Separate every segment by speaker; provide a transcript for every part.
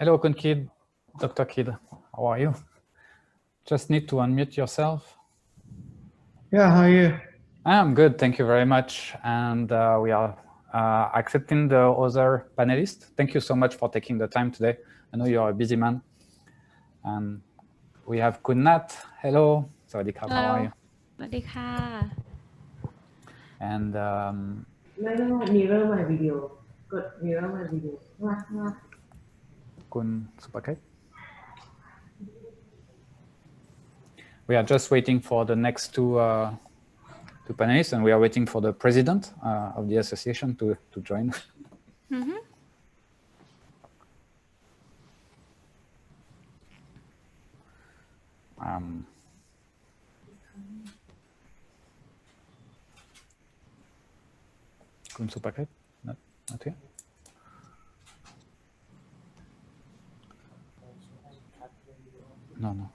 Speaker 1: Hello, Kun Kid, Dr. Kid. How are you? Just need to unmute yourself.
Speaker 2: Yeah, how are you?
Speaker 1: I'm good, thank you very much. And we are accepting the other panelists. Thank you so much for taking the time today. I know you're a busy man. And we have Kun Nat. Hello. Sawadee krap. How are you?
Speaker 3: Sawadee ka.
Speaker 1: And
Speaker 4: mirror my video. Good, mirror my video.
Speaker 1: Kun Suppakrit. We are just waiting for the next two panelists, and we are waiting for the president of the association to join.
Speaker 3: Mm-hmm.
Speaker 1: Kun Suppakrit? Not here? No.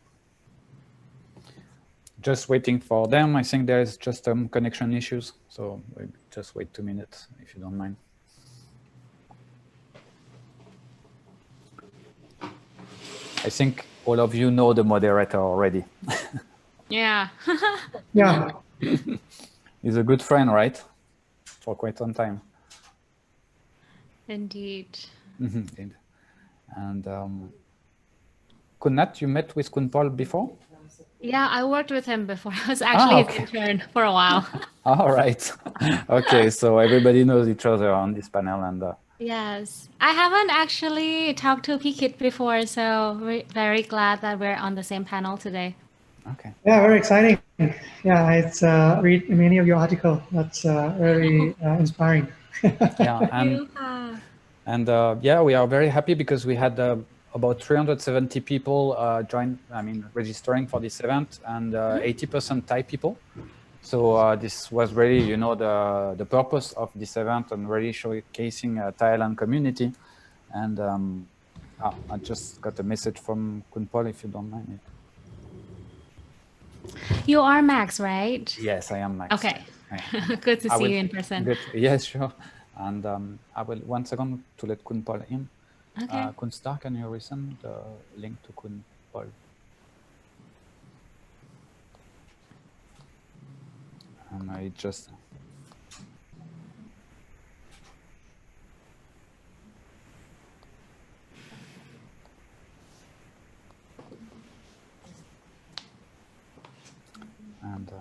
Speaker 1: Just waiting for them. I think there is just some connection issues, so we'll just wait 2 minutes if you don't mind. I think all of you know the moderator already.
Speaker 3: Yeah.
Speaker 2: Yeah.
Speaker 1: He's a good friend, right? For quite some time.
Speaker 3: Indeed.
Speaker 1: Indeed. And Kun Nat, you met with Kun Paul before?
Speaker 3: Yeah, I worked with him before. I was actually his intern for a while.
Speaker 1: All right. Okay, so everybody knows each other on this panel. And
Speaker 3: yes, I haven't actually talked to Kid before, so we're very glad that we're on the same panel today.
Speaker 1: Okay.
Speaker 2: Yeah, very exciting. Yeah, it's read many of your articles. That's very inspiring.
Speaker 1: Yeah, and yeah, we are very happy because we had about 370 people registering for this event, and 80% Thai people. So this was really, the purpose of this event, and really showcasing Thailand community. And I just got a message from Kun Paul, if you don't mind.
Speaker 3: You are Max, right?
Speaker 1: Yes, I am Max.
Speaker 3: Okay. Good to see you in person.
Speaker 1: Good. Yes, sure. And I will, 1 second, to let Kun Paul in.
Speaker 3: Okay.
Speaker 1: Kun Star, can you resend the link to Kun Paul? And I just... And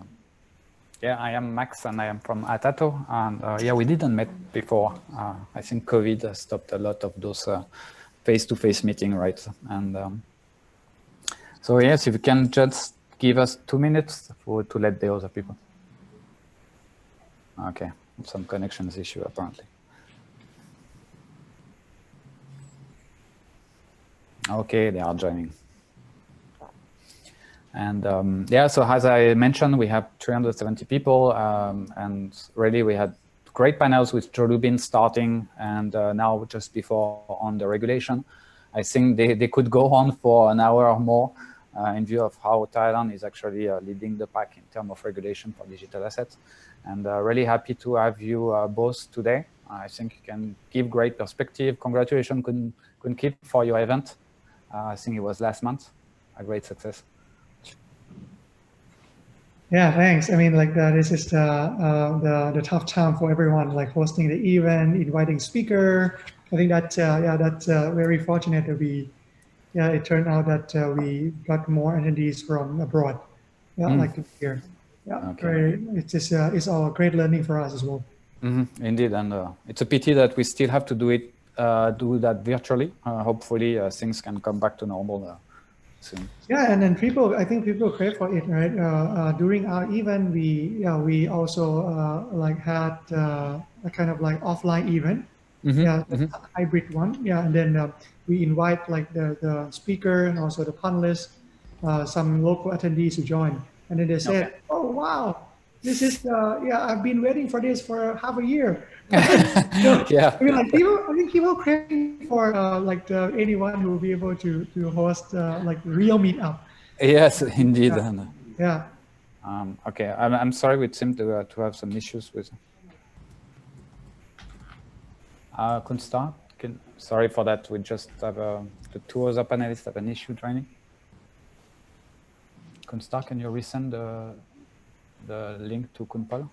Speaker 1: yeah, I am Max, and I am from Atato. And yeah, we didn't met before. I think COVID stopped a lot of those face-to-face meetings, right? And so yes, if you can just give us 2 minutes to let the other people. Okay, some connections issue apparently. Okay, they are joining. And yeah, so as I mentioned, we have 370 people, and really we had great panels with Joe Lubin starting, and now just before on the regulation. I think they could go on for an hour or more in view of how Thailand is actually leading the pack in terms of regulation for digital assets. And really happy to have you both today. I think you can give great perspective. Congratulations, Kun Kid, for your event. I think it was last month, a great success.
Speaker 2: Yeah, thanks. I mean, like this is the tough time for everyone, like hosting the event, inviting speaker. I think that that's very fortunate that it turned out that we got more attendees from abroad. Yeah, like here. Yeah, okay. It's all great learning for us as well.
Speaker 1: Indeed, and it's a pity that we still have to do that virtually. Hopefully, things can come back to normal. Soon.
Speaker 2: Yeah, and then I think people crave for it, right? During our event, we also like had a kind of like offline event, a hybrid one, and then we invite like the speaker and also the panelists, some local attendees to join, and then they said, "Oh wow, this is I've been waiting for this for half a year."
Speaker 1: Yeah.
Speaker 2: I mean, like I think people craving for anyone who will be able to host like real meetup.
Speaker 1: Yes, indeed.
Speaker 2: Yeah.
Speaker 1: Okay, I'm sorry, we seem to have some issues with. Kun Star, Sorry for that. We just have the two other panelists have an issue joining. Kunstar, can you resend the link to Kunpal?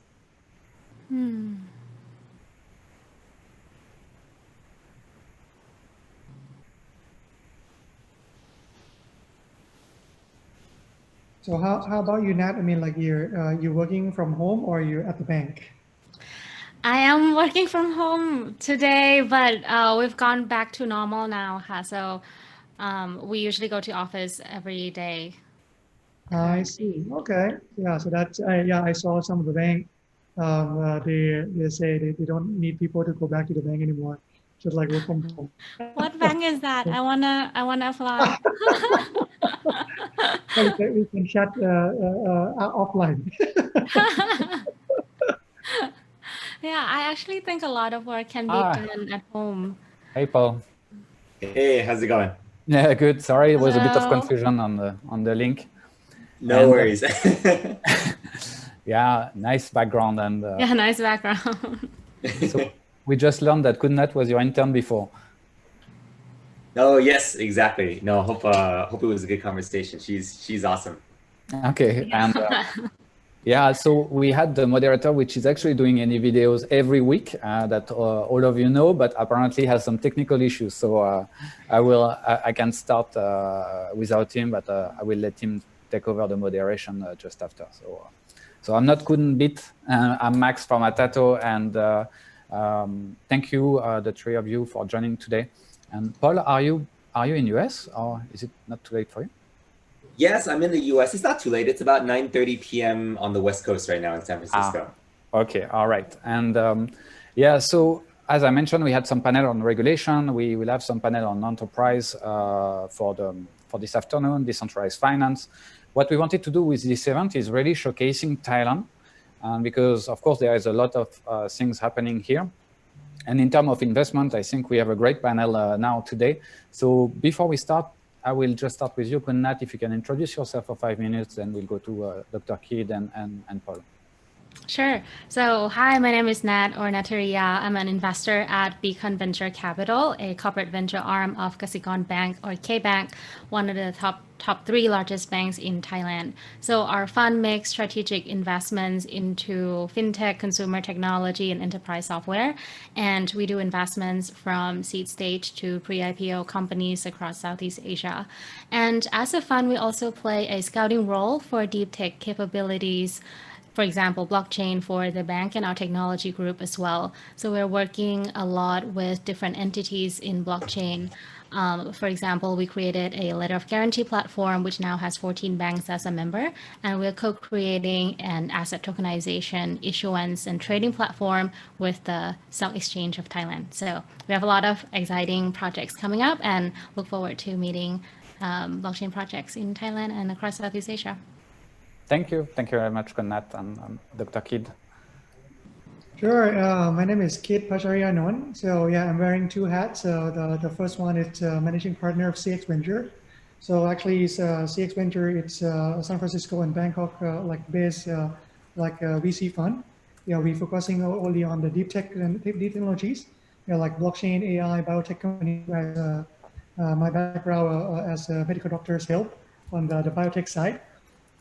Speaker 2: So how about you, Nat? I mean, like you're working from home or you're at the bank?
Speaker 3: I am working from home today, but we've gone back to normal now. So we usually go to office every day.
Speaker 2: I see. Okay. Yeah. So that's yeah. I saw some of the bank. They say they don't need people to go back to the bank anymore. Just like work from home.
Speaker 3: What bank is that? I wanna apply.
Speaker 2: We can chat offline.
Speaker 3: Yeah, I actually think a lot of work can be done at home.
Speaker 1: Hey, Paul.
Speaker 5: Hey, how's it going?
Speaker 1: Yeah, good. Sorry, it was a bit of
Speaker 3: Hello.
Speaker 1: confusion on the link.
Speaker 5: No worries.
Speaker 1: Yeah, nice background and
Speaker 3: Yeah, nice background.
Speaker 1: so we just learned that Goodnut was your intern before.
Speaker 5: Oh yes, exactly. No, hope it was a good conversation. She's awesome.
Speaker 1: Okay, and yeah, so we had the moderator, which is actually doing any videos every week that all of you know, but apparently has some technical issues. So I can start without him, but I will let him take over the moderation just after. So I'm not Couldn't Beat. I'm Max from Atato, and thank you, the three of you, for joining today. And Paul, are you in US, or is it not too late for you?
Speaker 5: Yes, I'm in the US. It's not too late. It's about 9:30 p.m. on the West Coast right now in San Francisco.
Speaker 1: Okay, all right. And yeah, so as I mentioned, we had some panel on regulation. We will have some panel on enterprise for this afternoon, decentralized finance. What we wanted to do with this event is really showcasing Thailand, because of course there is a lot of things happening here. And in terms of investment, I think we have a great panel now today. So before we start, I will just start with you, Kunnat. If you can introduce yourself for 5 minutes, then we'll go to Dr. Kidd and Paul.
Speaker 3: Sure. So hi, my name is Nat, or Nattariya. I'm an investor at Beacon Venture Capital, a corporate venture arm of Kasikorn Bank, or K-Bank, one of the top 3 largest banks in Thailand. So our fund makes strategic investments into fintech, consumer technology, and enterprise software. And we do investments from seed stage to pre-IPO companies across Southeast Asia. And as a fund, we also play a scouting role for deep tech capabilities, for example, blockchain for the bank and our technology group as well. So we're working a lot with different entities in blockchain. For example, we created a letter of guarantee platform, which now has 14 banks as a member, and we're co-creating an asset tokenization, issuance, and trading platform with the Stock Exchange of Thailand. So we have a lot of exciting projects coming up, and look forward to meeting blockchain projects in Thailand and across Southeast Asia.
Speaker 1: Thank you. Thank you very much, Kunnat and Dr. Kidd.
Speaker 2: Sure. My name is Kidd Parchariyanon. So yeah, I'm wearing 2 hats. The first one is managing partner of CX Venture. So actually, it's CX Venture. It's San Francisco and Bangkok based VC fund. Yeah, we're focusing only on the deep technologies. Like blockchain, AI, biotech company. My background as a medical doctor's help on the biotech side.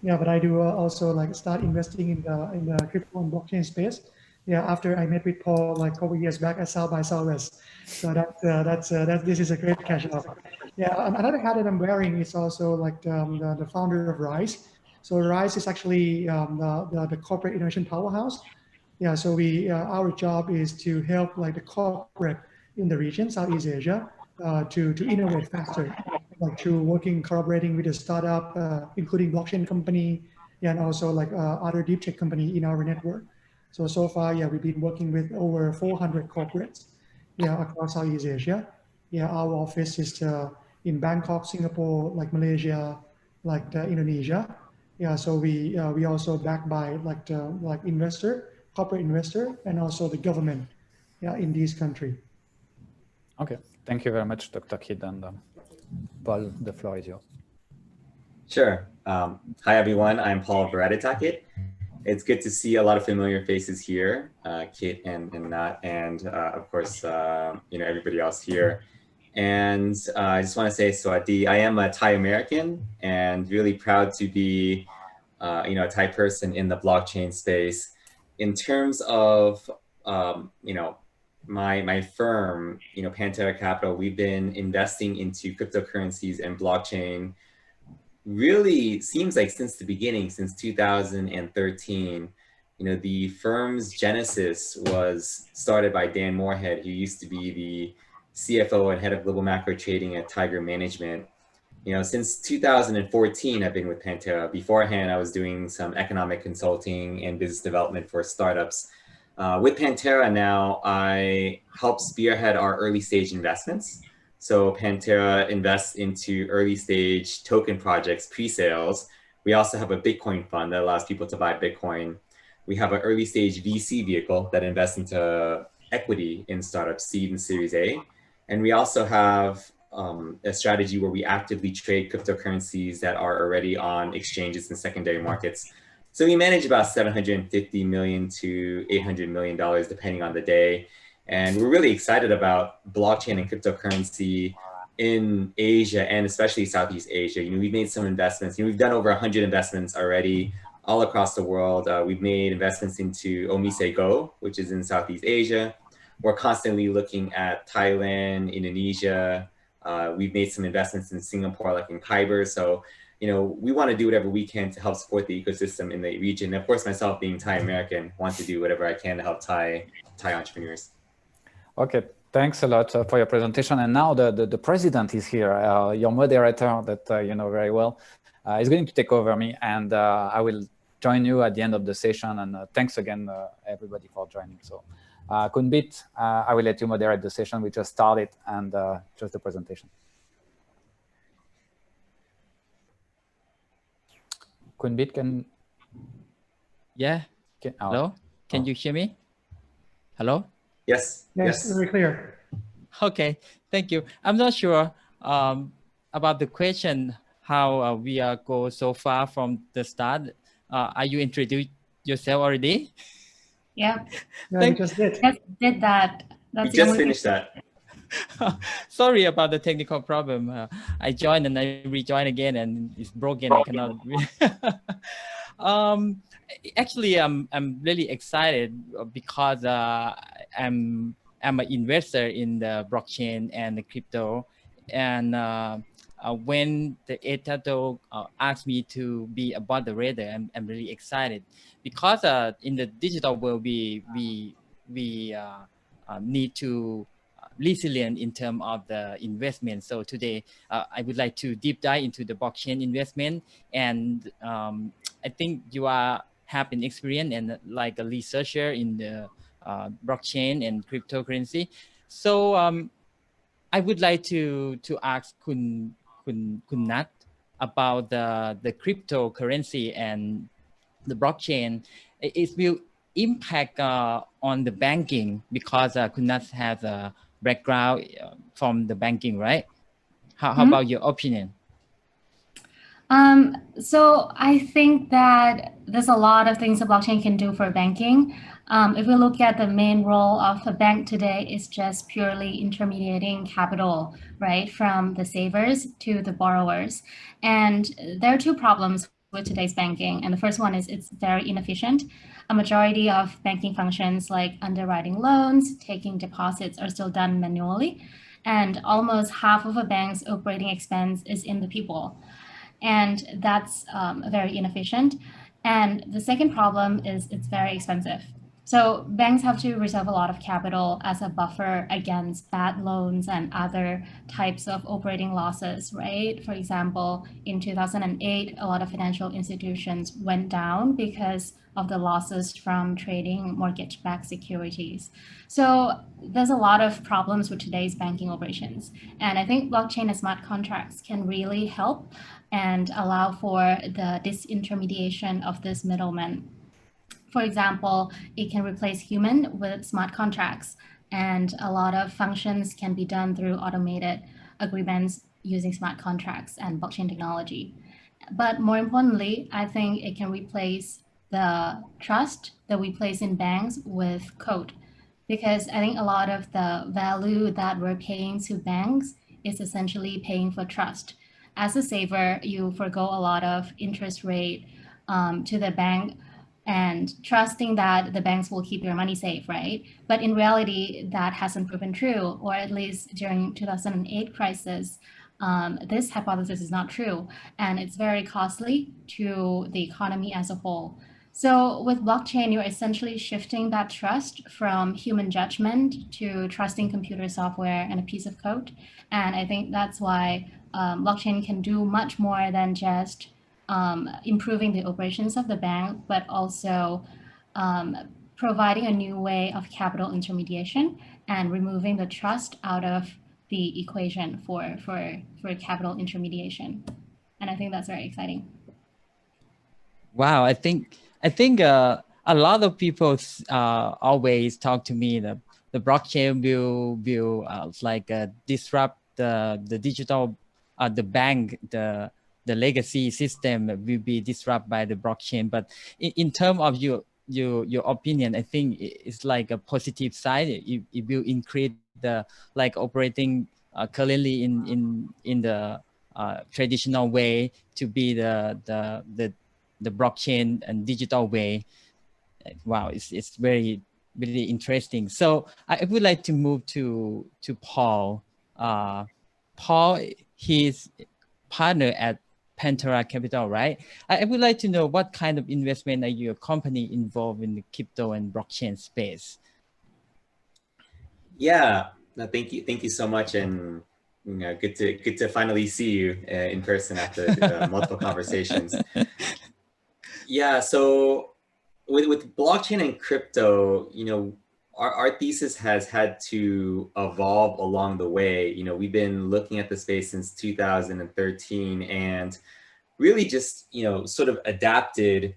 Speaker 2: Yeah, but I do also start investing in the crypto and blockchain space. Yeah, after I met with Paul a couple years back at South by Southwest. So this is a great catch up. Yeah, another hat that I'm wearing is also the founder of RISE. So RISE is actually the corporate innovation powerhouse. Yeah, so our job is to help the corporate in the region, Southeast Asia, to innovate faster. Through collaborating with a startup, including blockchain company, and also other deep tech company in our network. So far, yeah, we've been working with over 400 corporates, yeah, across Southeast Asia. Yeah, our office is in Bangkok, Singapore, Malaysia, Indonesia. Yeah, so we also backed by corporate investor, and also the government, yeah, in this country.
Speaker 1: Okay, thank you very much, Dr. Kidd, and Paul, the floor is yours.
Speaker 5: Sure. Hi, everyone. I'm Paul Veradittakit, It's good to see a lot of familiar faces here, Kit and Nat, and of course, everybody else here. And I just want to say, Swati, I am a Thai American and really proud to be, a Thai person in the blockchain space. In terms of, my firm, Pantera Capital, we've been investing into cryptocurrencies and blockchain really seems like since the beginning, since 2013. The firm's genesis was started by Dan Moorhead, who used to be the CFO and head of global macro trading at Tiger Management. Since 2014, I've been with Pantera. Beforehand, I was doing some economic consulting and business development for startups. With Pantera now, I help spearhead our early stage investments. So Pantera invests into early stage token projects, pre-sales. We also have a Bitcoin fund that allows people to buy Bitcoin. We have an early stage VC vehicle that invests into equity in startups, seed and series A. And we also have a strategy where we actively trade cryptocurrencies that are already on exchanges and secondary markets. So we manage about $750 million to $800 million, depending on the day. And we're really excited about blockchain and cryptocurrency in Asia and especially Southeast Asia. We've made some investments. We've done over 100 investments already all across the world. We've made investments into Omise Go, which is in Southeast Asia. We're constantly looking at Thailand, Indonesia. We've made some investments in Singapore, like in Kyber. So, we want to do whatever we can to help support the ecosystem in the region. And of course, myself being Thai American, want to do whatever I can to help Thai entrepreneurs.
Speaker 1: Okay, thanks a lot for your presentation. And now the president is here, your moderator that you know very well, is going to take over me, and I will join you at the end of the session. And thanks again, everybody, for joining. So, Kunbit, I will let you moderate the session. We just started, and just the presentation. Kunbit, can...
Speaker 6: Yeah. Hello? Can you hear me? Hello?
Speaker 5: Yes.
Speaker 2: Very clear.
Speaker 6: Okay, thank you. I'm not sure about the question, how we go so far from the start. Are you introduced yourself already?
Speaker 3: Yeah.
Speaker 2: Yeah, you just did.
Speaker 3: Just did that.
Speaker 5: We just finished that.
Speaker 6: Sorry about the technical problem. I joined and I rejoined again and it's broken. I cannot. Actually, I'm really excited because I'm an investor in the blockchain and the crypto, and when the ETHBKK asked me to be a moderator, I'm really excited because in the digital world we need to resilient in terms of the investment. So today I would like to deep dive into the blockchain investment, and I think you have an experience and like a researcher in the blockchain and cryptocurrency. So I would like to ask Kun Nat about the cryptocurrency and the blockchain. It will impact on the banking because Kun Nat has a background from the banking, right? How about your opinion?
Speaker 3: So I think that there's a lot of things the blockchain can do for banking. If we look at the main role of a bank today, is just purely intermediating capital, right, from the savers to the borrowers. And there are two problems with today's banking. And the first one is it's very inefficient. A majority of banking functions like underwriting loans, taking deposits are still done manually. And almost half of a bank's operating expense is in the people. And that's very inefficient. And the second problem is it's very expensive. So banks have to reserve a lot of capital as a buffer against bad loans and other types of operating losses, right? For example, in 2008, a lot of financial institutions went down because of the losses from trading mortgage-backed securities. So there's a lot of problems with today's banking operations. And I think blockchain and smart contracts can really help and allow for the disintermediation of this middleman. For example, it can replace human with smart contracts, and a lot of functions can be done through automated agreements using smart contracts and blockchain technology. But more importantly, I think it can replace the trust that we place in banks with code. Because I think a lot of the value that we're paying to banks is essentially paying for trust. As a saver, you forgo a lot of interest rate to the bank and trusting that the banks will keep your money safe, right? But in reality, that hasn't proven true, or at least during 2008 crisis, this hypothesis is not true, and it's very costly to the economy as a whole. So with blockchain, you're essentially shifting that trust from human judgment to trusting computer software and a piece of code. And I think that's why blockchain can do much more than just improving the operations of the bank, but also providing a new way of capital intermediation and removing the trust out of the equation for capital intermediation. And I think that's very exciting.
Speaker 6: Wow, I think a lot of people always talk to me that the blockchain will disrupt the digital the bank, the legacy system will be disrupted by the blockchain. But in terms of your opinion, I think it's like a positive side. It will increase the operating currently in the traditional way to be the blockchain and digital way. Wow, it's very interesting. So I would like to move to Paul. Paul, he's partner at Pantera Capital, right? I would like to know what kind of investment are your company involved in the crypto and blockchain space?
Speaker 5: Yeah, no, thank you so much, and good to finally see you in person after multiple conversations. Yeah, so with blockchain and crypto, our thesis has had to evolve along the way. We've been looking at the space since 2013 and really just, sort of adapted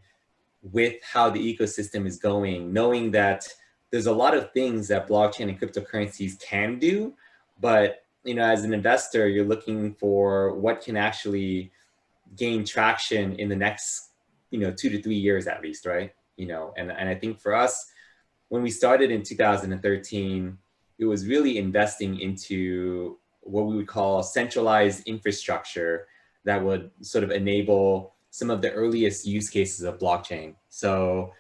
Speaker 5: with how the ecosystem is going, knowing that there's a lot of things that blockchain and cryptocurrencies can do, but, as an investor, you're looking for what can actually gain traction in the next, 2 to 3 years at least, right? And I think for us, when we started in 2013, it was really investing into what we would call centralized infrastructure that would sort of enable some of the earliest use cases of blockchain. So,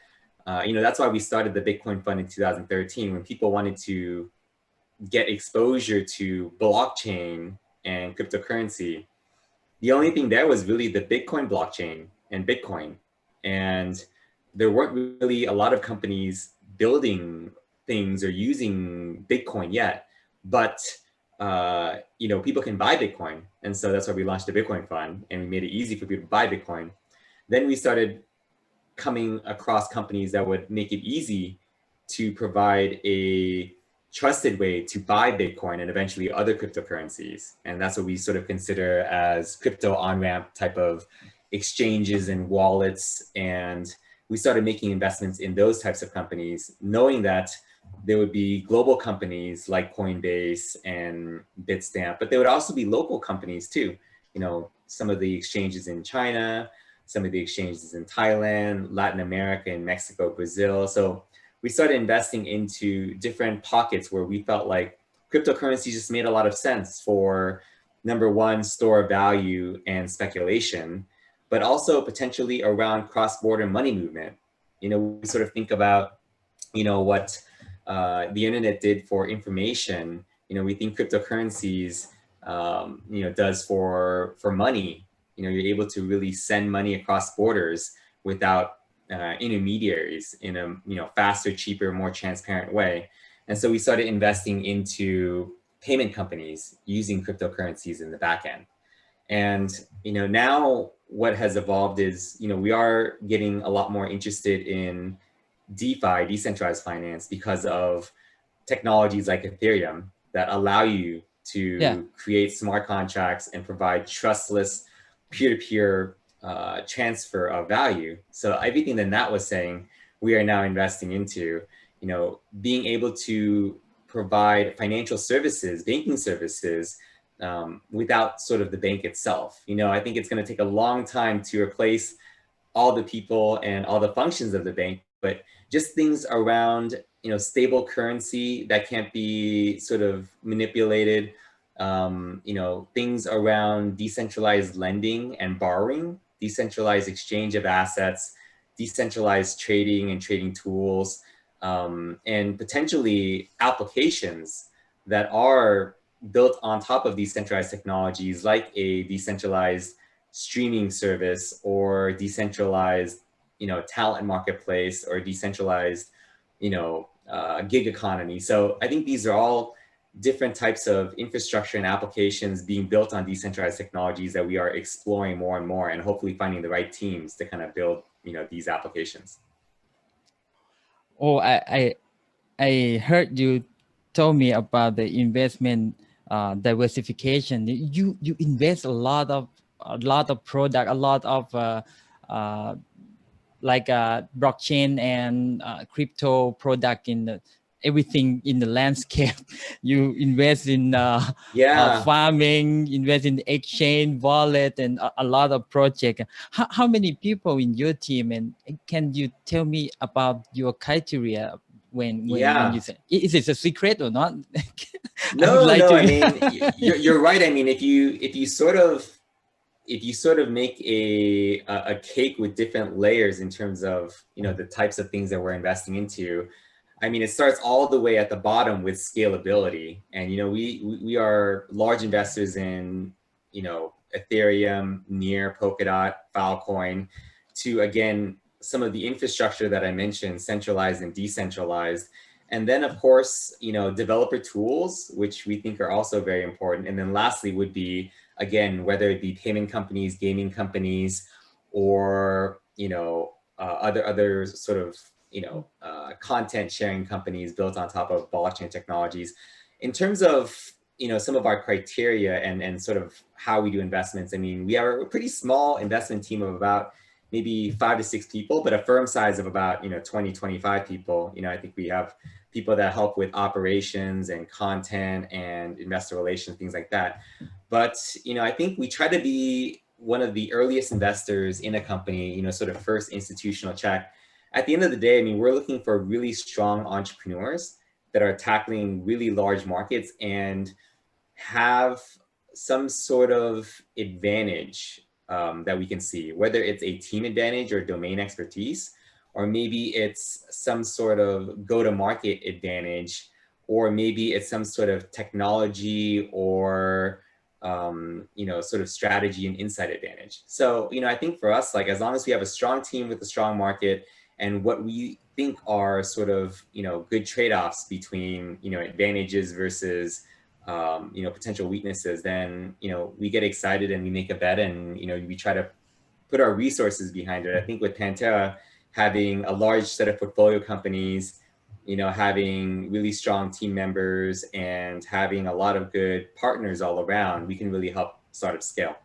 Speaker 5: that's why we started the Bitcoin Fund in 2013, when people wanted to get exposure to blockchain and cryptocurrency. The only thing there was really the Bitcoin blockchain and Bitcoin. And there weren't really a lot of companies building things or using Bitcoin yet, but people can buy Bitcoin. And so that's why we launched the Bitcoin Fund, and we made it easy for people to buy Bitcoin. Then we started coming across companies that would make it easy to provide a trusted way to buy Bitcoin and eventually other cryptocurrencies. And that's what we sort of consider as crypto on-ramp type of exchanges and wallets. And we started making investments in those types of companies, knowing that there would be global companies like Coinbase and Bitstamp, but there would also be local companies too. Some of the exchanges in China, some of the exchanges in Thailand, Latin America, and Mexico, Brazil. So we started investing into different pockets where we felt like cryptocurrency just made a lot of sense for, number one, store of value and speculation, but also potentially around cross-border money movement. We sort of think about, what the internet did for information. We think cryptocurrencies, does for money. You're able to really send money across borders without intermediaries in a faster, cheaper, more transparent way. And so we started investing into payment companies using cryptocurrencies in the back end. And now what has evolved is, we are getting a lot more interested in DeFi, decentralized finance, because of technologies like Ethereum that allow you to create smart contracts and provide trustless peer-to-peer transfer of value. So everything that Nat was saying, we are now investing into, being able to provide financial services, banking services, without sort of the bank itself. I think it's going to take a long time to replace all the people and all the functions of the bank, but just things around, stable currency that can't be sort of manipulated, things around decentralized lending and borrowing, decentralized exchange of assets, decentralized trading and trading tools, and potentially applications that are built on top of these centralized technologies, like a decentralized streaming service or decentralized, talent marketplace or decentralized, gig economy. So I think these are all different types of infrastructure and applications being built on decentralized technologies that we are exploring more and more, and hopefully finding the right teams to kind of build, these applications.
Speaker 6: Oh, I heard you told me about the investment diversification. You invest a lot of product, a lot of like blockchain and crypto product in everything in the landscape. You invest in farming, invest in exchange, wallet, and a lot of project. How many people in your team? And can you tell me about your criteria when you say, is it a secret or not?
Speaker 5: No, I mean, you're right. I mean, if you sort of make a cake with different layers in terms of, the types of things that we're investing into, I mean, it starts all the way at the bottom with scalability. And, we are large investors in, Ethereum, Near, Polkadot, Filecoin, to, again, some of the infrastructure that I mentioned, centralized and decentralized. And then, of course, developer tools, which we think are also very important. And then lastly would be, again, whether it be payment companies, gaming companies, or, other sort of, content sharing companies built on top of blockchain technologies. In terms of, some of our criteria and sort of how we do investments, I mean, we are a pretty small investment team of about maybe 5 to 6 people, but a firm size of about, 20, 25 people. I think we have people that help with operations and content and investor relations, things like that. But, I think we try to be one of the earliest investors in a company, sort of first institutional check. At the end of the day, I mean, we're looking for really strong entrepreneurs that are tackling really large markets and have some sort of advantage that we can see, whether it's a team advantage or domain expertise, or maybe it's some sort of go-to-market advantage, or maybe it's some sort of technology or sort of strategy and insight advantage. So, I think for us, like, as long as we have a strong team with a strong market and what we think are sort of, good trade-offs between, advantages versus, potential weaknesses, then, we get excited and we make a bet and, we try to put our resources behind it. I think with Pantera, having a large set of portfolio companies, having really strong team members and having a lot of good partners all around, we can really help startups scale.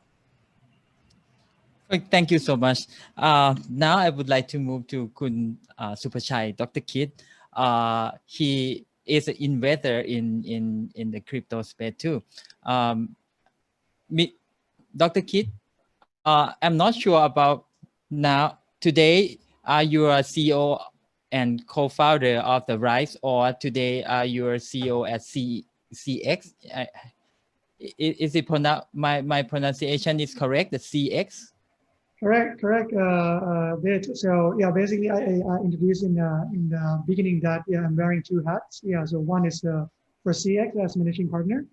Speaker 6: Thank you so much. Now I would like to move to Kun Supachai, Dr. Kit. He is an investor in the crypto space too. Dr. Kit, I'm not sure about now. Today, are you a CEO and co-founder of the RISE, or today are you a CEO at CX? Is it my pronunciation is correct? The CX?
Speaker 2: Correct. So yeah, basically I introduced in the beginning that I'm wearing 2 hats. Yeah, so one is for CX as managing partner.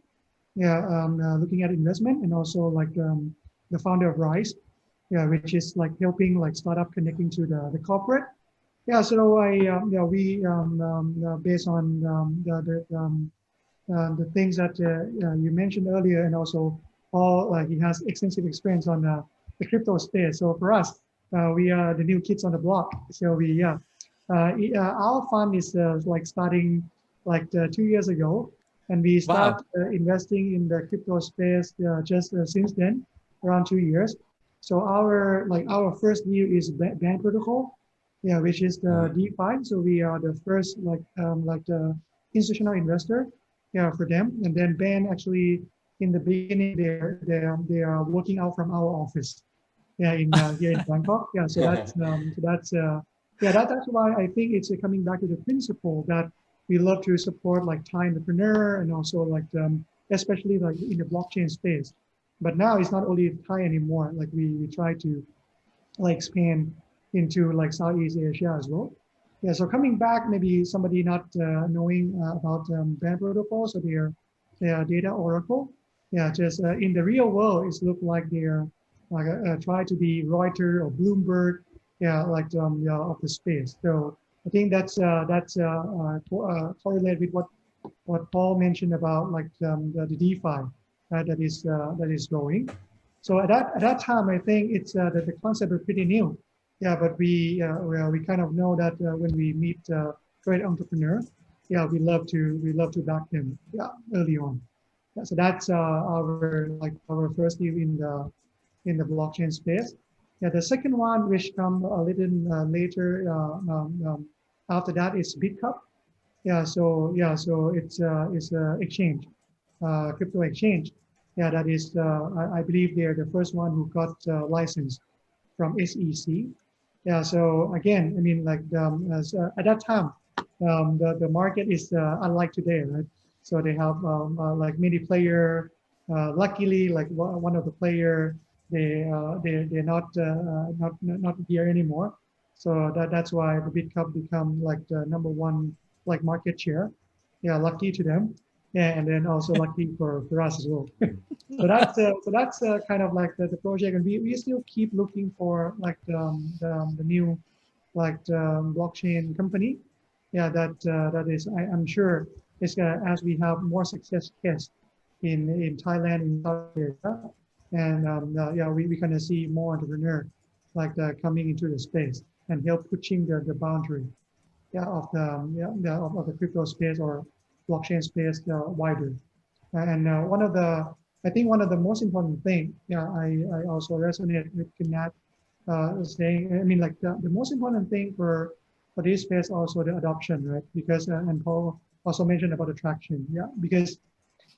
Speaker 2: Yeah, looking at investment, and also like the founder of RISE. Yeah, which is like helping like startup connecting to the corporate. Yeah, so we based on the things that you mentioned earlier, and also Paul, like, he has extensive experience on the crypto space. So for us, we are the new kids on the block. So we our fund is like starting like 2 years ago, and we start investing in the crypto space just since then, around 2 years. So our first deal is Bank Protocol, yeah, which is the DeFi. So we are the first like the institutional investor, yeah, for them. And then Ben actually in the beginning they are working out from our office. yeah, in here in Bangkok. Yeah, so that's that's why I think it's coming back to the principle that we love to support like Thai entrepreneur and also like especially like in the blockchain space. But now it's not only Thai anymore. Like we try to like expand into like Southeast Asia as well. Yeah, so coming back, maybe somebody not knowing about band protocols or their data oracle. Yeah, just in the real world, it's look like they're like try to be Reuters or Bloomberg, yeah, like yeah, of the space. So I think that's correlated with what Paul mentioned about like the DeFi that is growing. So at that time, I think it's the concept is pretty new. Yeah, but we kind of know that when we meet great entrepreneur, yeah, we love to back them, yeah, early on. Yeah, so that's our first deal in the blockchain space. Yeah, the second one, which come a little later after that, is BitCup. Yeah, so it's exchange, crypto exchange. Yeah, that is I believe they're the first one who got licensed from SEC. Yeah, so again, I mean, like at that time, the market is unlike today, right? So they have like many player. Luckily, like one of the player, they're not here anymore. So that's why the BitCup become like the #1 like market share. Yeah, lucky to them. Yeah, and then also lucky for us as well. So that's kind of like the project, and we still keep looking for like the new like blockchain company. Yeah, that is I'm sure it's as we have more success case in Thailand, in South Asia, and yeah, we're gonna see more entrepreneur like coming into the space and help pushing the boundary, yeah, of the crypto space or blockchain space wider. And I think one of the most important thing, yeah, I also resonate with Nat saying, I mean, like the most important thing for this space also the adoption, right? Because and Paul also mentioned about attraction, yeah, because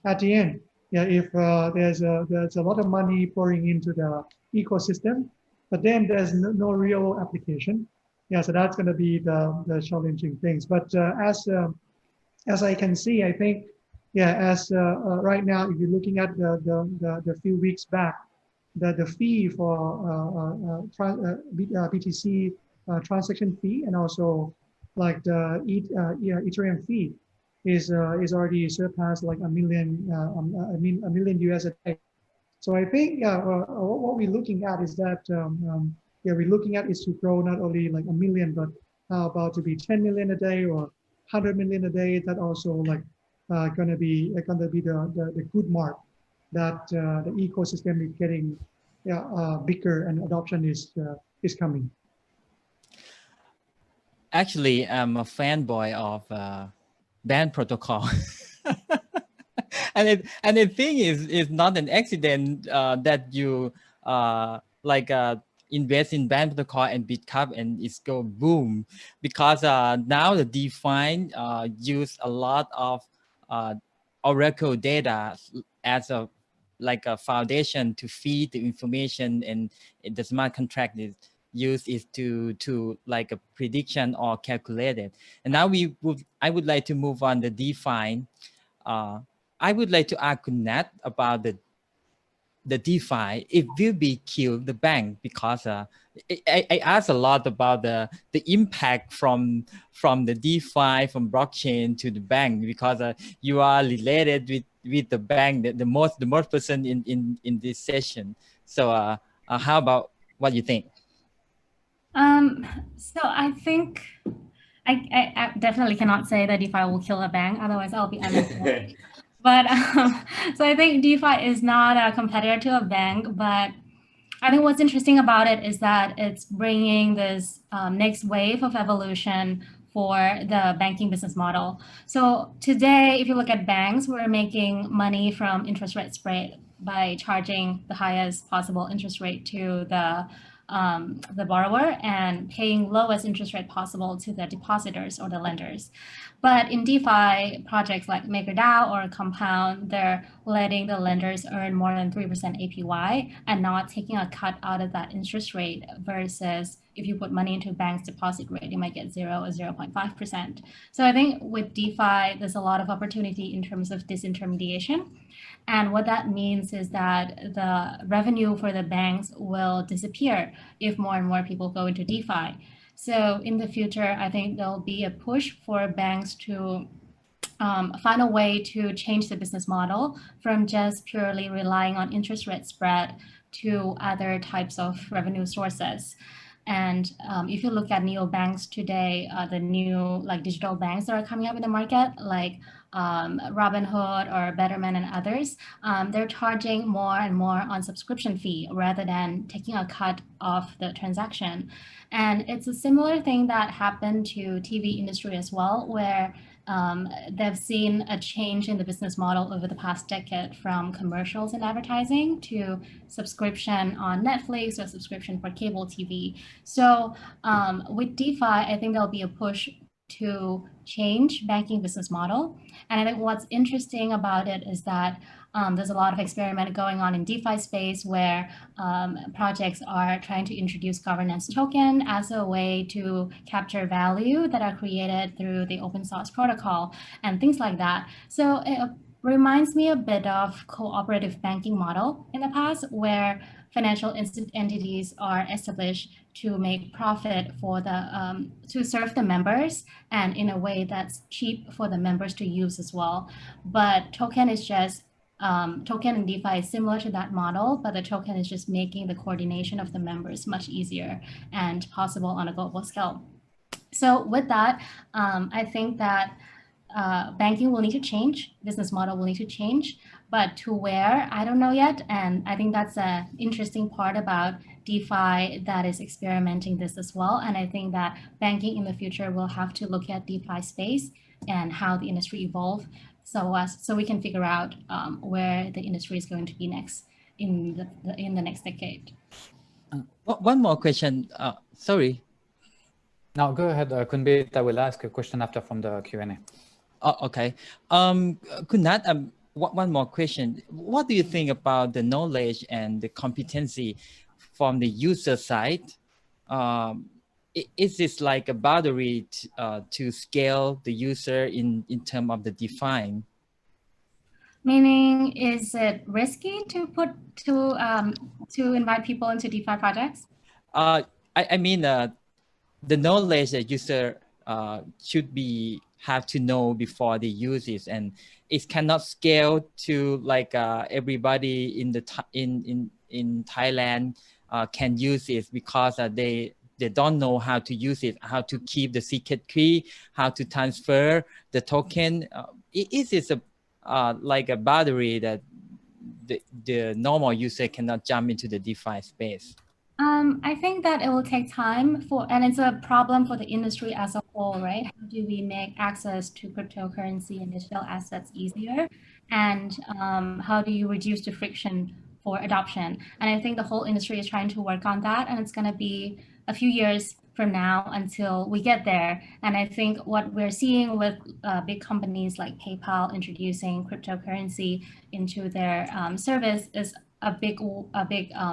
Speaker 2: at the end, yeah, if there's a lot of money pouring into the ecosystem, but then there's no real application, yeah, so that's going to be the challenging things. But as I can see, I think, yeah, as right now, if you're looking at the few weeks back, the fee for BTC transaction fee and also like the Ethereum fee is already surpassed like a million US a day. So I think what we're looking at is that yeah, we're looking at is to grow not only like a million, but how about to be 10 million a day or 100 million a day. That also like gonna be the good mark that the ecosystem is getting bigger and adoption is coming.
Speaker 6: Actually, I'm a fanboy of band protocol. and the thing is not an accident that you invest in band protocol and BitCup and it's go boom, because now the DeFi use a lot of Oracle data as a foundation to feed the information, and the smart contract is used is to like a prediction or calculated. And now I would like to move on the DeFi. I would like to ask Nat about the DeFi. It will be kill the bank, because I asked a lot about the impact from the DeFi, from blockchain to the bank, because you are related with the bank, the most person in this session. So how about what you think?
Speaker 3: So I think I definitely cannot say that DeFi will kill a bank, otherwise I'll be unemployed. But so I think DeFi is not a competitor to a bank, but I think what's interesting about it is that it's bringing this next wave of evolution for the banking business model. So today, if you look at banks, we're making money from interest rate spread by charging the highest possible interest rate to the borrower and paying lowest interest rate possible to the depositors or the lenders. But in DeFi projects like MakerDAO or Compound, they're letting the lenders earn more than 3% APY and not taking a cut out of that interest rate, versus if you put money into a bank's deposit rate, you might get 0 or 0.5%. So I think with DeFi, there's a lot of opportunity in terms of disintermediation. And what that means is that the revenue for the banks will disappear if more and more people go into DeFi. So in the future, I think there'll be a push for banks to find a way to change the business model from just purely relying on interest rate spread to other types of revenue sources. And if you look at neobanks today, the new digital banks that are coming up in the market, like Robinhood or Betterment and others, they're charging more and more on subscription fee rather than taking a cut of the transaction. And it's a similar thing that happened to TV industry as well, where they've seen a change in the business model over the past decade from commercials and advertising to subscription on Netflix or subscription for cable TV. So with DeFi, I think there'll be a push to change banking business model. And I think what's interesting about it is that there's a lot of experiment going on in DeFi space where projects are trying to introduce governance token as a way to capture value that are created through the open source protocol and things like that. So it reminds me a bit of cooperative banking model in the past, where financial entities are established to make profit for the to serve the members, and in a way that's cheap for the members to use as well. But token is just token in DeFi is similar to that model, but the token is just making the coordination of the members much easier and possible on a global scale. So with that, I think that banking will need to change, business model will need to change, but to where, I don't know yet. And I think that's an interesting part about DeFi that is experimenting this as well. And I think that banking in the future will have to look at DeFi space and how the industry evolve, so we can figure out where the industry is going to be next in the next decade.
Speaker 6: One more question. Sorry.
Speaker 1: No, go ahead, Kunbit. I will ask a question after from the Q&A.
Speaker 6: Oh, okay. Kunat, one more question. What do you think about the knowledge and the competency from the user side? Is this like a boundary to scale the user in terms of the define?
Speaker 3: Meaning, is it risky to invite people into DeFi projects?
Speaker 6: I mean, the knowledge that user should have to know before they use it, and it cannot scale to like everybody in Thailand can use it, because they don't know how to use it, how to keep the secret key, how to transfer the token. Is this like a boundary that the normal user cannot jump into the DeFi space?
Speaker 3: I think that it will take time and it's a problem for the industry as a whole, right? How do we make access to cryptocurrency and digital assets easier? And how do you reduce the friction for adoption? And I think the whole industry is trying to work on that, and it's going to be a few years from now until we get there. And I think what we're seeing with big companies like PayPal introducing cryptocurrency into their service is a big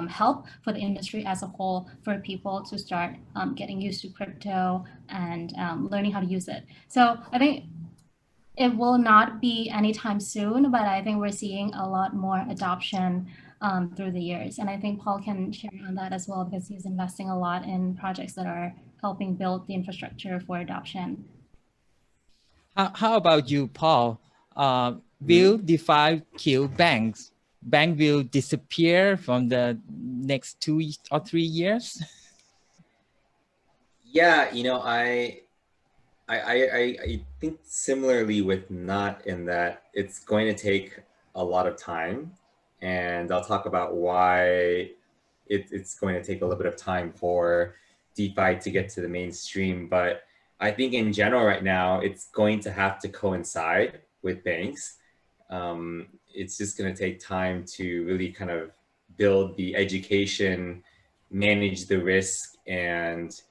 Speaker 3: help for the industry as a whole, for people to start getting used to crypto and learning how to use it. So I think it will not be anytime soon, but I think we're seeing a lot more adoption through the years. And I think Paul can share on that as well, because he's investing a lot in projects that are helping build the infrastructure for adoption.
Speaker 6: How about you, Paul? Will DeFi kill banks? Bank will disappear from the next 2 or 3 years?
Speaker 5: Yeah, I think similarly with Nat, in that it's going to take a lot of time, and I'll talk about why it's going to take a little bit of time for DeFi to get to the mainstream. But I think in general right now, it's going to have to coincide with banks. It's just going to take time to really kind of build the education, manage the risk, and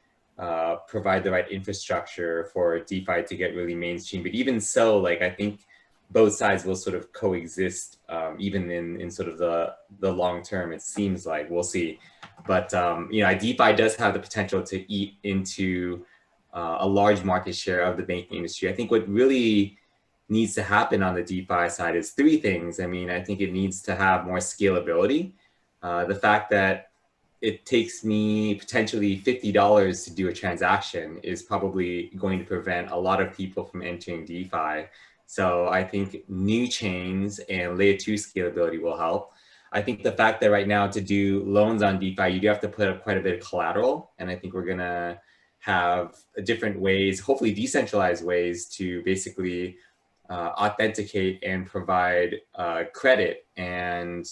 Speaker 5: provide the right infrastructure for DeFi to get really mainstream. But even so, like, I think both sides will sort of coexist, even in sort of the long term, it seems like. We'll see. But, you know, DeFi does have the potential to eat into a large market share of the banking industry. I think what really needs to happen on the DeFi side is three things. I mean, I think it needs to have more scalability. The fact that it takes me potentially $50 to do a transaction is probably going to prevent a lot of people from entering DeFi. So I think new chains and layer 2 scalability will help. I think the fact that right now to do loans on DeFi, you do have to put up quite a bit of collateral. And I think we're going to have different ways, hopefully decentralized ways, to basically authenticate and provide credit and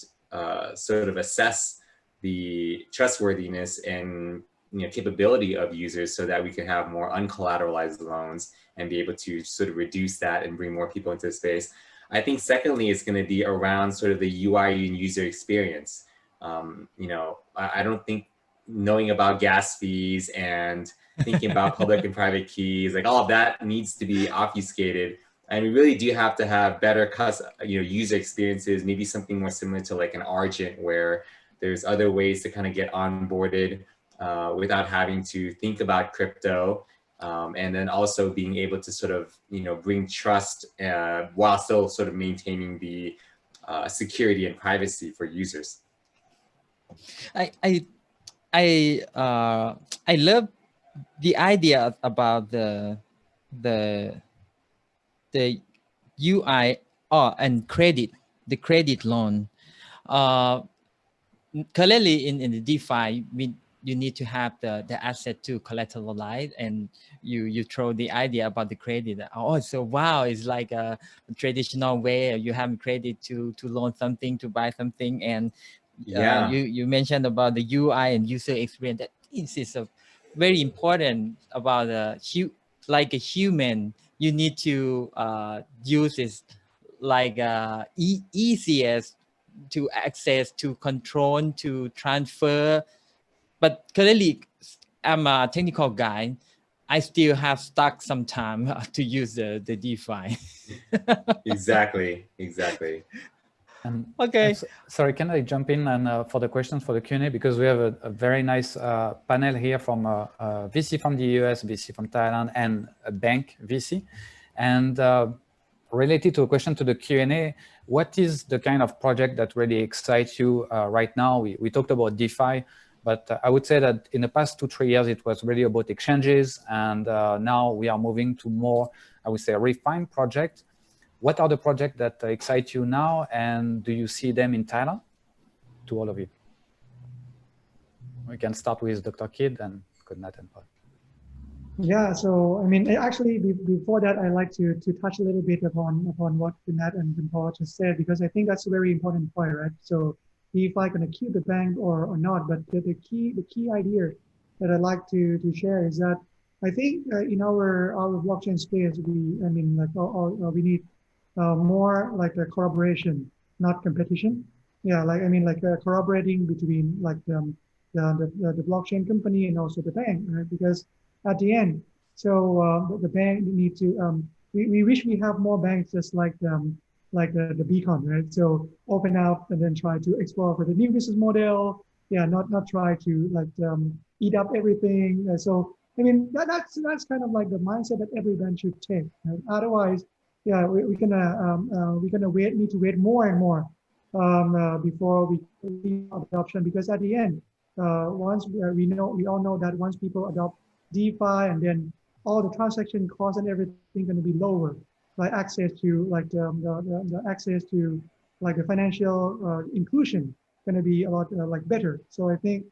Speaker 5: sort of assess the trustworthiness and capability of users so that we can have more uncollateralized loans and be able to sort of reduce that and bring more people into the space. I think secondly, it's going to be around sort of the UI and user experience. I don't think knowing about gas fees and thinking about public and private keys, like all of that needs to be obfuscated. And we really do have to have better user experiences, maybe something more similar to like an Argent, where there's other ways to kind of get onboarded without having to think about crypto. And then also being able to sort of, bring trust while still sort of maintaining the security and privacy for users.
Speaker 6: I love the idea about the UI and the credit loan. Clearly in the DeFi, you need to have the asset to collateralize, and you throw the idea about the credit. Oh, so wow, it's like a traditional way you have credit to loan something, to buy something. And
Speaker 5: yeah,
Speaker 6: you mentioned about the UI and user experience. That is a very important about like a human. You need to use it like easiest to access, to control, to transfer. But clearly, I'm a technical guy. I still have stuck some time to use the DeFi.
Speaker 5: Exactly.
Speaker 6: Okay.
Speaker 1: Sorry, can I jump in and for the questions for the Q&A, because we have a very nice panel here from a VC from the US, VC from Thailand, and a bank VC. And related to a question to the Q&A, what is the kind of project that really excites you right now? We talked about DeFi, but I would say that in the past 2-3 years, it was really about exchanges. And now we are moving to more, I would say, refined projects. What are the projects that excite you now? And do you see them in Thailand? To all of you. We can start with Dr. Kid and good night and Paul.
Speaker 2: Yeah, so I mean, actually, before that, I'd like to touch a little bit upon what Nat and Paul just said, because I think that's a very important point, right? So DeFi going to keep the bank or not, but the key idea that I'd like to share is that I think in our blockchain space, we need more like a collaboration, not competition. Yeah, collaborating between like the blockchain company and also the bank, right? Because at the end, so the bank need to we wish we have more banks just like the Beacon, right? So open up and then try to explore for the new business model. Yeah, not try to eat up everything. So I mean that's kind of like the mindset that every bank should take. Right? Otherwise, yeah, we're gonna need to wait more and more before we adoption, because at the end, once we all know that once people adopt DeFi, and then all the transaction costs and everything going to be lower, like access to the access to like the financial inclusion going to be a lot better. So I think,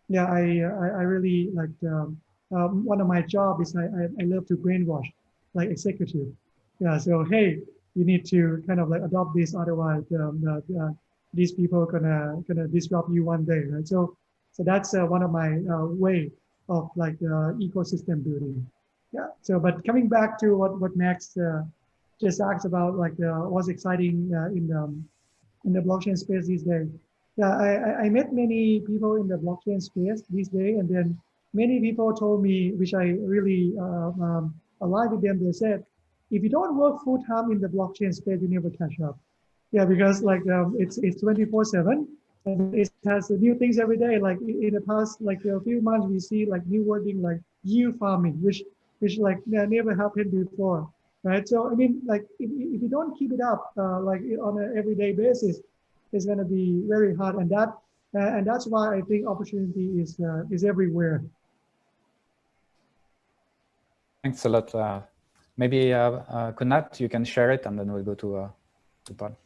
Speaker 2: yeah, I really like one of my job is I love to brainwash like executive. Yeah, so hey, you need to kind of like adopt this, otherwise these people are gonna disrupt you one day, right? So that's one of my way of like ecosystem building. Yeah. So, but coming back to what Max just asked about, like what's exciting in the blockchain space these days. Yeah, I met many people in the blockchain space these days, and then many people told me, which I really aligned with them. They said, if you don't work full time in the blockchain space, you never catch up. Yeah, because like it's 24/7, and it has new things every day. Like in the past, like a few months, we see like new wording like yield farming, which like never happened before, right? So I mean, like if you don't keep it up like on an everyday basis, it's going to be very hard, and that's why I think opportunity is everywhere.
Speaker 1: Thanks a lot. Maybe Kunat, you can share it, and then we'll go to Paul.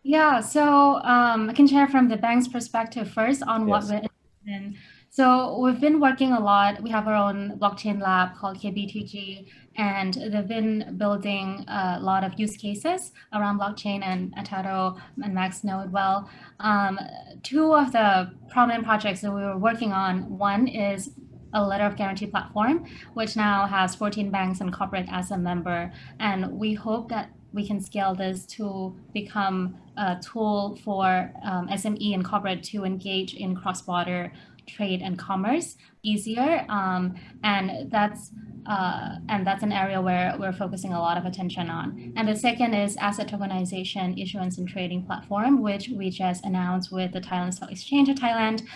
Speaker 3: Yeah, so I can share from the bank's perspective first on what we're interested in. So we've been working a lot. We have our own blockchain lab called KBTG, and they've been building a lot of use cases around blockchain, and Taro and Max know it well. Two of the prominent projects that we were working on, one is a letter of guarantee platform, which now has 14 banks and corporate as a member. And we hope that we can scale this to become a tool for SME and corporate to engage in cross-border trade and commerce easier. And that's an area where we're focusing a lot of attention on. And the second is asset tokenization, issuance and trading platform, which we just announced with the Thailand Stock Exchange of Thailand.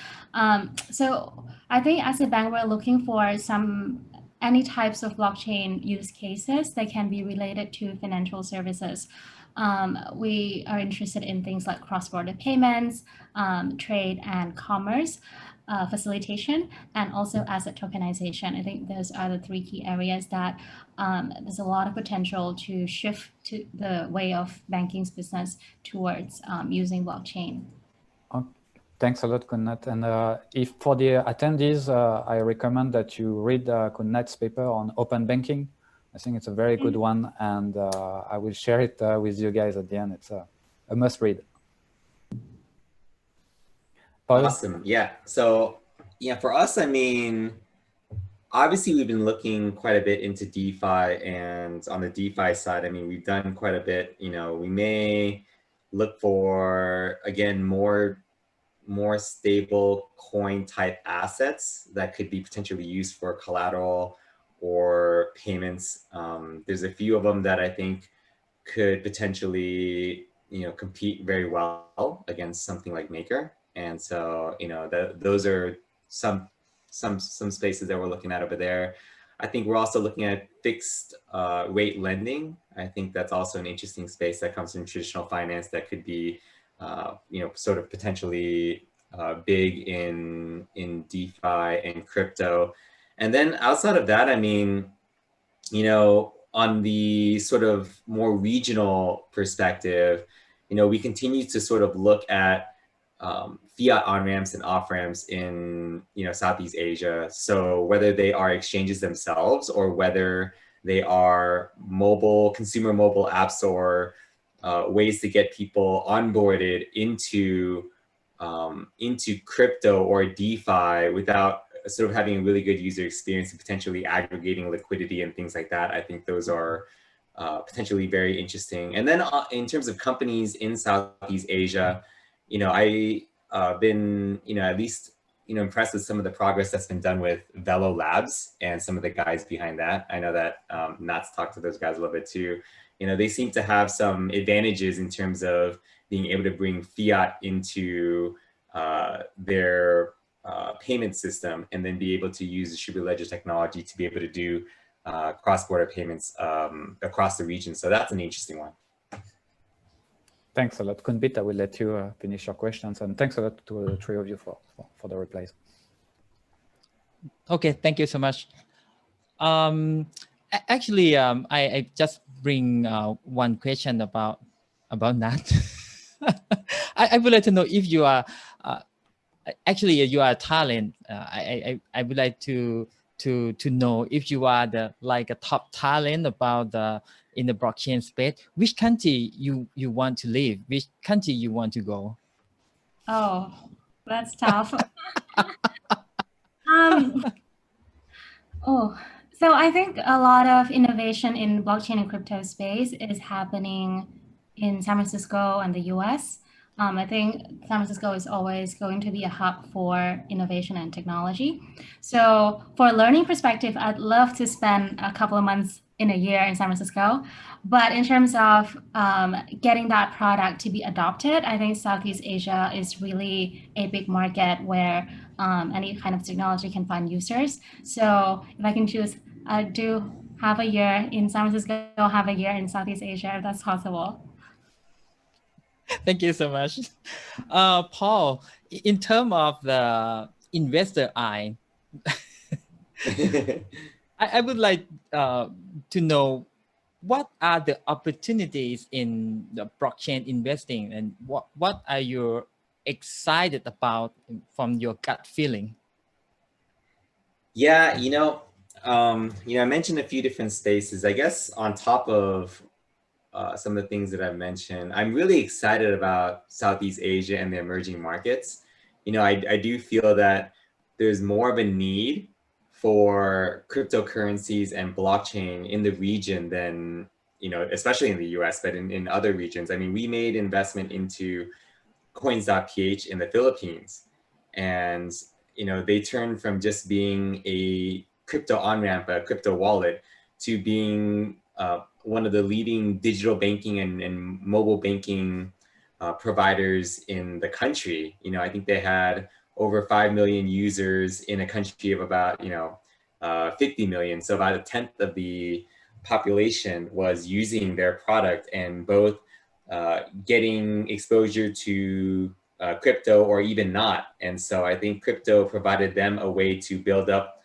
Speaker 3: So I think as a bank, we're looking for any types of blockchain use cases that can be related to financial services. We are interested in things like cross-border payments, trade and commerce, facilitation, and also asset tokenization. I think those are the three key areas that there's a lot of potential to shift to the way of banking's business towards using blockchain.
Speaker 1: Thanks a lot, Kunat. And if for the attendees, I recommend that you read Kunat's paper on open banking. I think it's a very good one, and I will share it with you guys at the end. It's a must read. Paul?
Speaker 5: Awesome. Yeah. So yeah, for us, I mean, obviously we've been looking quite a bit into DeFi, and on the DeFi side, I mean, we've done quite a bit. You know, we may look for, again, more stable coin type assets that could be potentially used for collateral or payments. There's a few of them that I think could potentially, you know, compete very well against something like Maker. And so, you know, those are some spaces that we're looking at over there. I think we're also looking at fixed rate lending. I think that's also an interesting space that comes from traditional finance that could be, you know, sort of potentially big in DeFi and crypto. And then outside of that, I mean, you know, on the sort of more regional perspective, you know, we continue to sort of look at fiat on-ramps and off-ramps in, you know, Southeast Asia. So whether they are exchanges themselves or whether they are consumer mobile apps or ways to get people onboarded into crypto or DeFi without sort of having a really good user experience and potentially aggregating liquidity and things like that. I think those are potentially very interesting. And then in terms of companies in Southeast Asia, you know, I've been, you know, at least, you know, impressed with some of the progress that's been done with Velo Labs and some of the guys behind that. I know that Nat's talked to those guys a little bit too. You know, they seem to have some advantages in terms of being able to bring fiat into their payment system and then be able to use distributed ledger technology to be able to do cross-border payments across the region. So that's an interesting one.
Speaker 1: Thanks a lot, Kunbit. I will let you finish your questions, and thanks a lot to the three of you for the replies.
Speaker 6: Okay, thank you so much. Actually, I just bring one question about that. I would like to know if you are actually you are a talent. I would like to know if you are a top talent about in the blockchain space. Which country you want to live? Which country you want to go?
Speaker 3: Oh, that's tough. So I think a lot of innovation in blockchain and crypto space is happening in San Francisco and the US. I think San Francisco is always going to be a hub for innovation and technology. So for a learning perspective, I'd love to spend a couple of months in a year in San Francisco. But in terms of getting that product to be adopted, I think Southeast Asia is really a big market where any kind of technology can find users. So if I can choose, I do have a year in San Francisco, have a year in Southeast Asia, if that's possible.
Speaker 6: Thank you so much. Paul, in terms of the investor eye, I would like to know what are the opportunities in the blockchain investing, and what are you excited about from your gut feeling?
Speaker 5: Yeah, I mentioned a few different spaces. I guess on top of some of the things that I've mentioned, I'm really excited about Southeast Asia and the emerging markets. I do feel that there's more of a need for cryptocurrencies and blockchain in the region than, especially in the US, but in other regions. I mean, we made investment into coins.ph in the Philippines, and they turned from just being a crypto on-ramp, a crypto wallet, to being one of the leading digital banking and mobile banking providers in the country. I think they had over 5 million users in a country of about 50 million. So about a tenth of the population was using their product, and both getting exposure to crypto or even not. And so I think crypto provided them a way to build up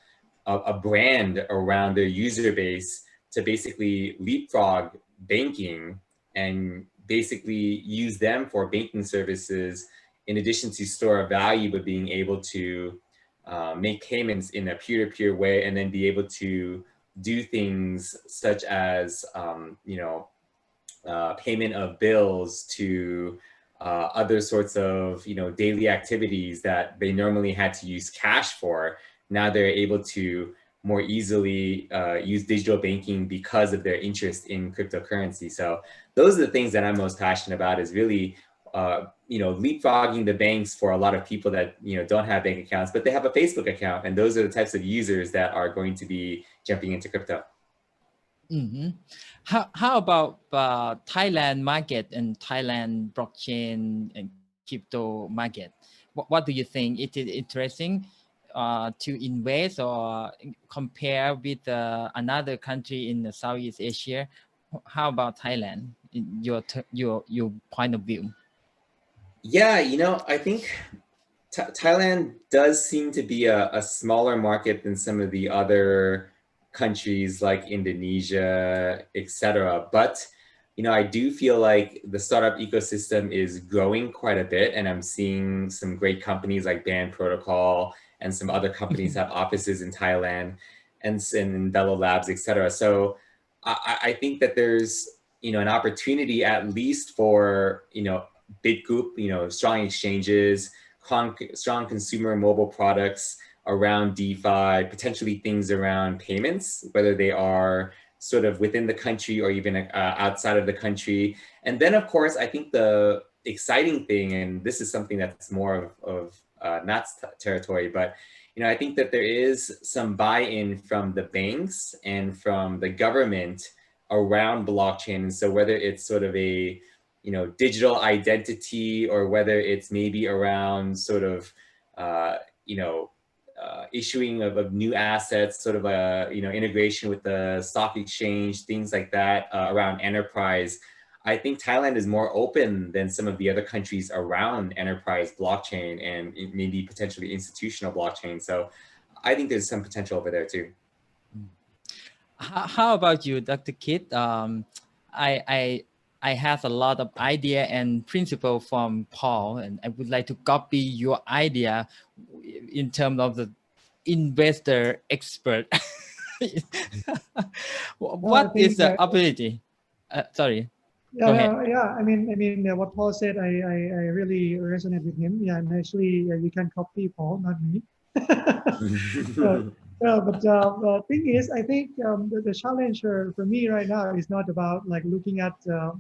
Speaker 5: a brand around their user base to basically leapfrog banking and basically use them for banking services, in addition to store of value, but being able to make payments in a peer-to-peer way, and then be able to do things such as, payment of bills to other sorts of, daily activities that they normally had to use cash for. Now they're able to more easily use digital banking because of their interest in cryptocurrency. So those are the things that I'm most passionate about, is really, leapfrogging the banks for a lot of people that, don't have bank accounts, but they have a Facebook account. And those are the types of users that are going to be jumping into crypto.
Speaker 6: Mm-hmm. How about Thailand market and Thailand blockchain and crypto market? What do you think? It is interesting to invest or compare with another country in the Southeast Asia? How about Thailand, in your point of view?
Speaker 5: Yeah, I think Thailand does seem to be a smaller market than some of the other countries like Indonesia, etc. But, I do feel like the startup ecosystem is growing quite a bit, and I'm seeing some great companies like Band Protocol and some other companies have offices in Thailand and in Bello Labs, etc. So I think that there's, an opportunity at least for, Bitgroup, strong exchanges, strong consumer mobile products around DeFi, potentially things around payments, whether they are sort of within the country or even outside of the country. And then, of course, I think the exciting thing, and this is something that's more of Nat's territory, but I think that there is some buy-in from the banks and from the government around blockchain. And so whether it's sort of a digital identity, or whether it's maybe around sort of issuing of new assets, sort of a integration with the stock exchange, things like that around enterprise. I think Thailand is more open than some of the other countries around enterprise blockchain and maybe potentially institutional blockchain. So I think there's some potential over there too.
Speaker 6: How about you, Dr. Kit? I have a lot of idea and principle from Paul, and I would like to copy your idea in terms of the investor expert. What is the opportunity? Sorry.
Speaker 2: Yeah. I mean, what Paul said, I really resonate with him. Yeah, and actually, you can copy Paul, not me. But the thing is, I think the challenge for me right now is not about like looking at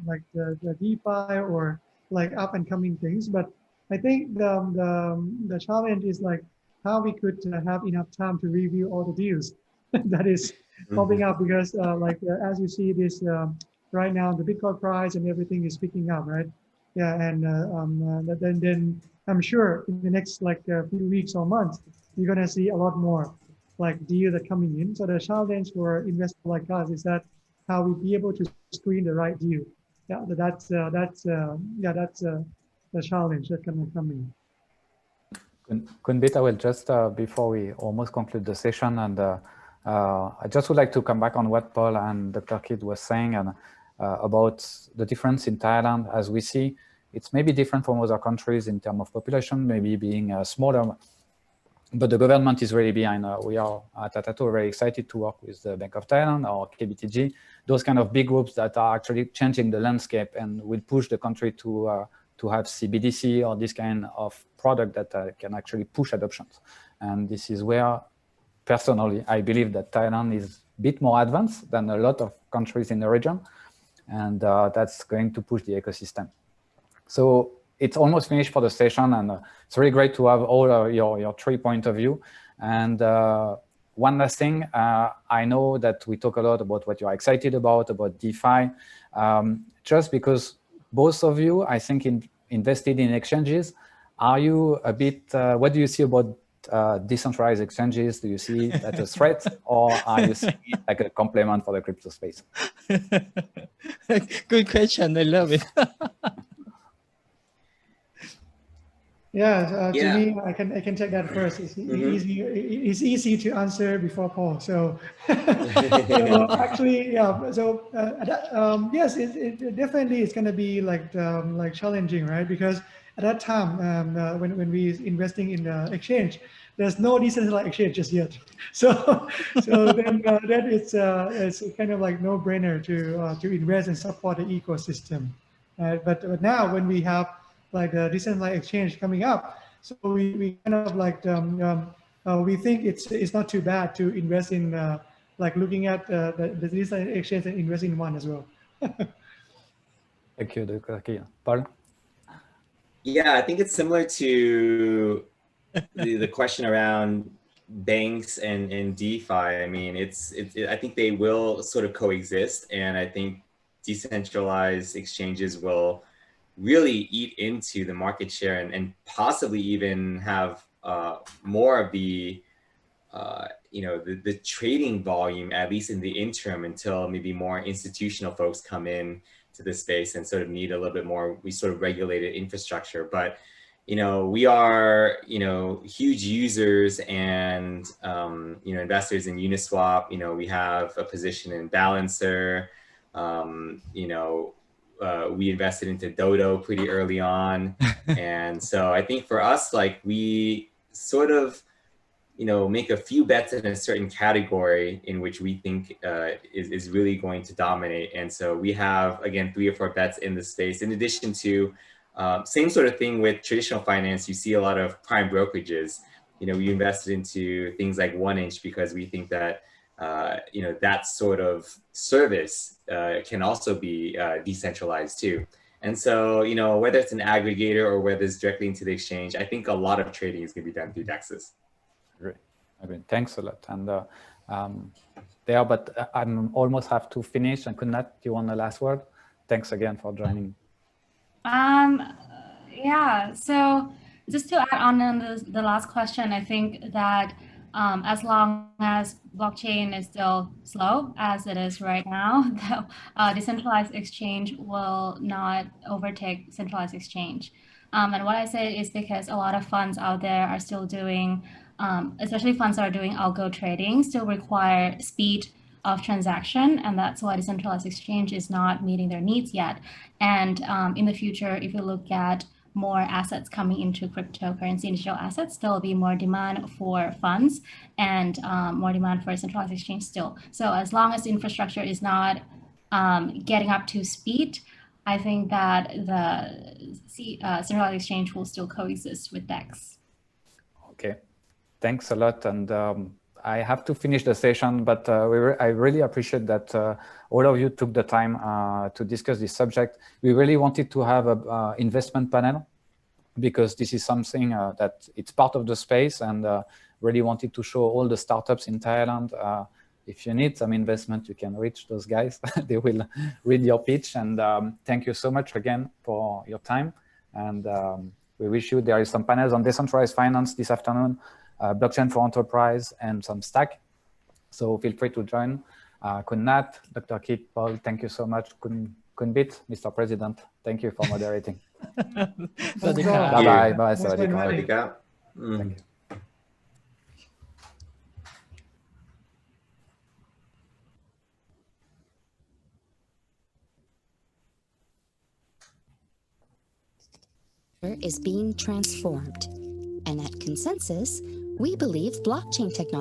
Speaker 2: like the DeFi or like up and coming things. But I think the challenge is like how we could have enough time to review all the deals that is popping up, because as you see this right now, the Bitcoin price and everything is picking up, right? Yeah, and then I'm sure in the next few weeks or months, you're gonna see a lot more like deals that coming in. So the challenge for investors like us is that how we be able to screen the right deal. Yeah, that's the challenge that can come in.
Speaker 1: Kunbit, I will just, before we almost conclude the session, and I just would like to come back on what Paul and Dr. Kid was saying, and about the difference in Thailand. As we see, it's maybe different from other countries in terms of population, maybe being smaller, but the government is really behind. We are at Atato very excited to work with the Bank of Thailand or KBTG, those kind of big groups that are actually changing the landscape and will push the country to have CBDC or this kind of product that can actually push adoptions. And this is where, personally, I believe that Thailand is a bit more advanced than a lot of countries in the region, and that's going to push the ecosystem. So it's almost finished for the session, and it's really great to have all your 3 points of view. And one last thing, I know that we talk a lot about what you're excited about DeFi, just because both of you, I think, invested in exchanges. Are you a bit, what do you see about decentralized exchanges? Do you see it as a threat, or are you seeing it like a complement for the crypto space?
Speaker 6: Good question. I love it.
Speaker 2: Yeah, to me, I can take that first. It's easy to answer before Paul. So, actually, yeah. So yes, it definitely is going to be like challenging, right? Because at that time, when we investing in the exchange, there's no decentralized exchange just yet. So then that it's kind of like no brainer to invest and support the ecosystem. But now when we have like the decentralized exchange coming up, so we kind of like we think it's not too bad to invest in like looking at the decentralized exchange and investing in one as well.
Speaker 1: Thank you, Dr. Kia. Paul?
Speaker 5: Yeah, I think it's similar to the question around banks and DeFi. I mean, I think they will sort of coexist, and I think decentralized exchanges will really eat into the market share and possibly even have more of the the trading volume, at least in the interim, until maybe more institutional folks come in to the space and sort of need a little bit more regulated infrastructure. But we are huge users and investors in Uniswap. We have a position in Balancer. We invested into Dodo pretty early on. And so I think for us, like, we sort of, make a few bets in a certain category in which we think is really going to dominate. And so we have, again, 3 or 4 bets in the space. In addition to same sort of thing with traditional finance, you see a lot of prime brokerages. We invested into things like 1inch because we think that that sort of service can also be decentralized too. And so, whether it's an aggregator or whether it's directly into the exchange, I think a lot of trading is going to be done through DEXs.
Speaker 1: Great. Thanks a lot. And but I almost have to finish. And Kunnat, do you want the last word? Thanks again for joining.
Speaker 3: Yeah, so just to add on the last question, I think that as long as blockchain is still slow as it is right now, the decentralized exchange will not overtake centralized exchange. And what I say is because a lot of funds out there are still doing, especially funds that are doing algo trading, still require speed of transaction, and that's why decentralized exchange is not meeting their needs yet. And in the future, if you look at more assets coming into cryptocurrency, digital assets, there will be more demand for funds and more demand for a centralized exchange still. So as long as the infrastructure is not getting up to speed, I think that the centralized exchange will still coexist with DEX.
Speaker 1: Okay, thanks a lot. And I have to finish the session, but I really appreciate that all of you took the time to discuss this subject. We really wanted to have an investment panel because this is something that it's part of the space, and really wanted to show all the startups in Thailand. If you need some investment, you can reach those guys. They will read your pitch. And thank you so much again for your time. And we wish you, there is some panels on decentralized finance this afternoon, blockchain for enterprise, and some stack. So feel free to join. Kun Nat, Dr. Kit, Paul, thank you so much. Kun Bit, Mr. President, thank you for moderating. Bye-bye. Bye.
Speaker 5: Sawadee.
Speaker 1: Thank you.
Speaker 7: Is being transformed, and at Consensus, we believe blockchain technology